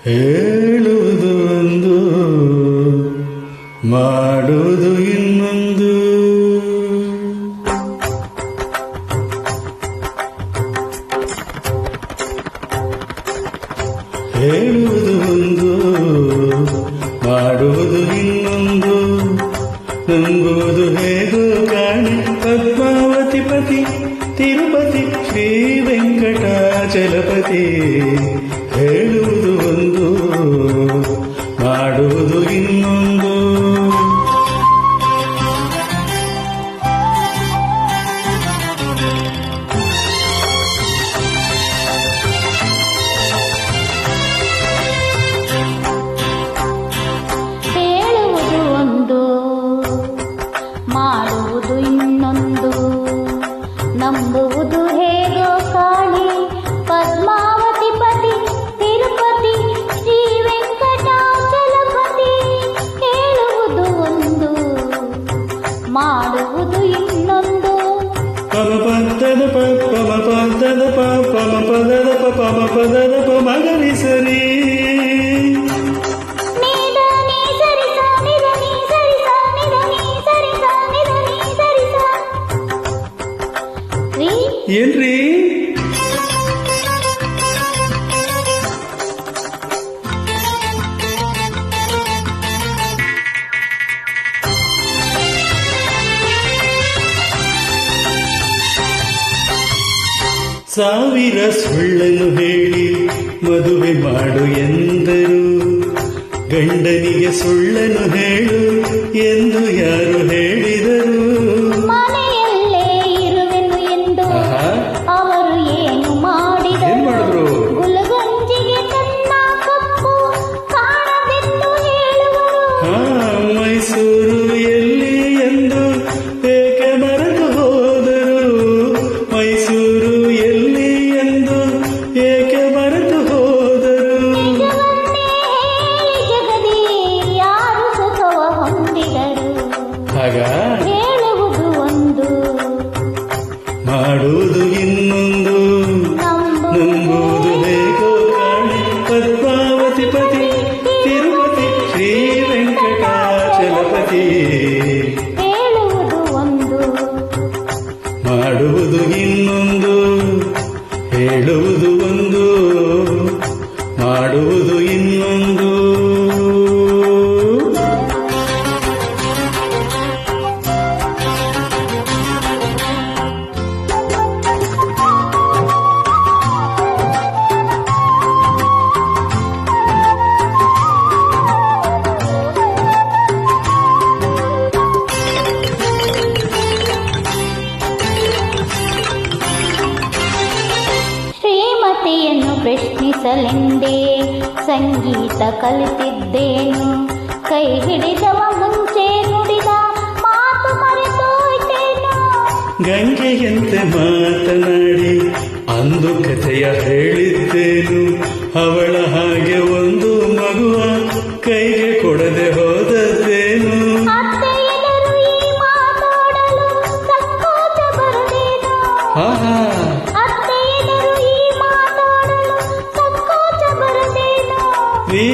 ಹೇಳುವುದು ಒಂದು ಮಾಡುವುದು ಇನ್ನೊಂದು. ಹೇಳುವುದು ಒಂದು ಮಾಡುವುದು ಇನ್ನೊಂದು. ನಂಬುವುದು ಹೇಗೋ ಕಾಣೆ ಪದ್ಮಾವತಿ ಪತಿ ತಿರುಪತಿ ಶ್ರೀ ವೆಂಕಟಾಚಲಪತಿ. ಹೇಳುವುದು ಒಂದು ಮಾಡುವುದು ಇನ್ನೊಂದು. ಹೇಳುವುದು ಒಂದು ಮಾಡುವುದು ಇನ್ನೊಂದು. ನಂಬುವುದು ಹೇಗೋ ಕಾಣಿ ಪದ್ಮಾವತಿ ಪತಿ ತಿರುಪತಿ ಶ್ರೀ ವೆಂಕಟಾಚಲಪತಿ. ಹೇಳುವುದು ಒಂದು ಮಾಡುವುದು ಇನ್ನೊಂದು. ಪಮಪದದ ಪಮಪದದ ಪಮಪದದ ಪಮಪದದ ಮಗನಿ ಸರಿ. ಏನ್ರಿ ಸಾವಿರ ಸುಳ್ಳನ್ನು ಹೇಳಿ ಮದುವೆ ಮಾಡು ಎಂದರು. ಗಂಡನಿಗೆ ಸುಳ್ಳನ್ನು ಹೇಳು ಎಂದು ಯಾರು ಹೇಳಿದರು? ಮನೆಯಲ್ಲೇ ಇರುವೆನು ಎಂದು ಅವರು ಏನು ಮಾಡಿದರು? ಗುಲಗಂಜಿಗೆ ತನ್ನ ಕಪ್ಪು ಕಾಣದೆಂದು ಹೇಳುವರು. ಮೈಸೂರು ಎಲ್ಲಿ ಎಂದು ಏಕೆ ಮರೆತು ಹೋದರು? ಮೈಸೂರು ಎಲ್ಲಿ ಎಂದು ಏಕೆ ಮರೆತು ಹೋದರು? ಜಗದಿ ಯಾರು ಸುಖವ ಹೊಂದಿದರು? ಆಗ ಹೇಳುವುದು ಒಂದು ಮಾಡುವುದು ಇನ್ನೊಂದು. ನಂಬುವುದು ಹೇಗೋ ಕಾಣೆ ಪದ್ಮಾವತಿ ಪತಿ ತಿರುಪತಿ ಶ್ರೀ ವೆಂಕಟಾಚಲಪತಿ. ಹೇಳುವುದು ಒಂದು ಮಾಡುವುದು ಇನ್ನೊಂದು. ಹೇಳುವುದು ಒಂದು ಮಾಡುವುದು ಇನ್ನೊಂದು. ಶ್ರೀಮತಿಯನ್ನು ಪ್ರಶ್ನಿಸಲೆಂದೇ ಸಂಗೀತ ಕಲಿತಿದ್ದೇನು. ಕೈ ಹಿಡಿದವ ಮುಂಚೆ ನುಡಿದ ಮಾತು ಮರೆತೋಯ್ತೇನು. ಗಂಗೆಯಂತೆ ಮಾತನಾಡಿ ಅಂದು ಕಥೆಯ ಹೇಳಿದ್ದೇನು. ಅವಳ ಹಾಗೆ ಒಂದು ಮಗುವ ಕೈಗೆ ಕೊಡದೆ ಹೋದದ್ದೇನು. ಅತ್ತೆ ಎದುರು ಈ ಮಾತಾಡಲು ಸಂಕೋಚ ಬರದೇನು. ಅತ್ತೆ ಎದುರು ಈ ಮಾತಾಡಲು ಸಂಕೋಚ ಬರದೇನು. ನೀ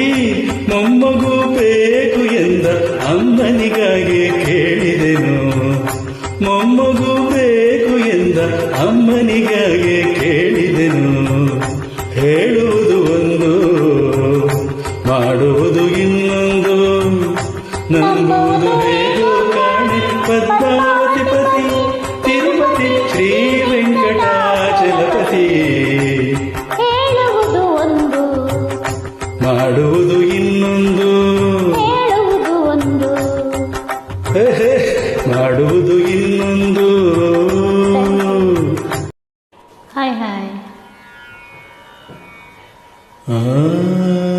ಮೊಮ್ಮಗು ಬೇಕು ಎಂದ ಅಮ್ಮನಿಗಾಗಿ ಕೇಳಿದೆನು. ಮೊಮ್ಮಗು ಬೇಕು ಎಂದ ಅಮ್ಮನಿಗಾಗಿ ಕೇಳಿದೆನು. ಹೇಳುವುದು ಒಂದು ಮಾಡುವುದು ಇನ್ನೊಂದು. ನಂಬುವುದು ಹೇಗೋ ಕಾಣೆ ಪದ್ಮಾವತಿ ಪತಿ ತಿರುಪತಿ ಶ್ರೀ ವೆಂಕಟಾಚಲಪತಿ. ಹೇಳುವುದು ಒಂದು ಮಾಡುವುದು ಇನ್ನೊಂದು. ಹೇಳುವುದು ಒಂದು ಮಾಡುವುದು ಇನ್ನೊಂದು. Hi hi. ಆ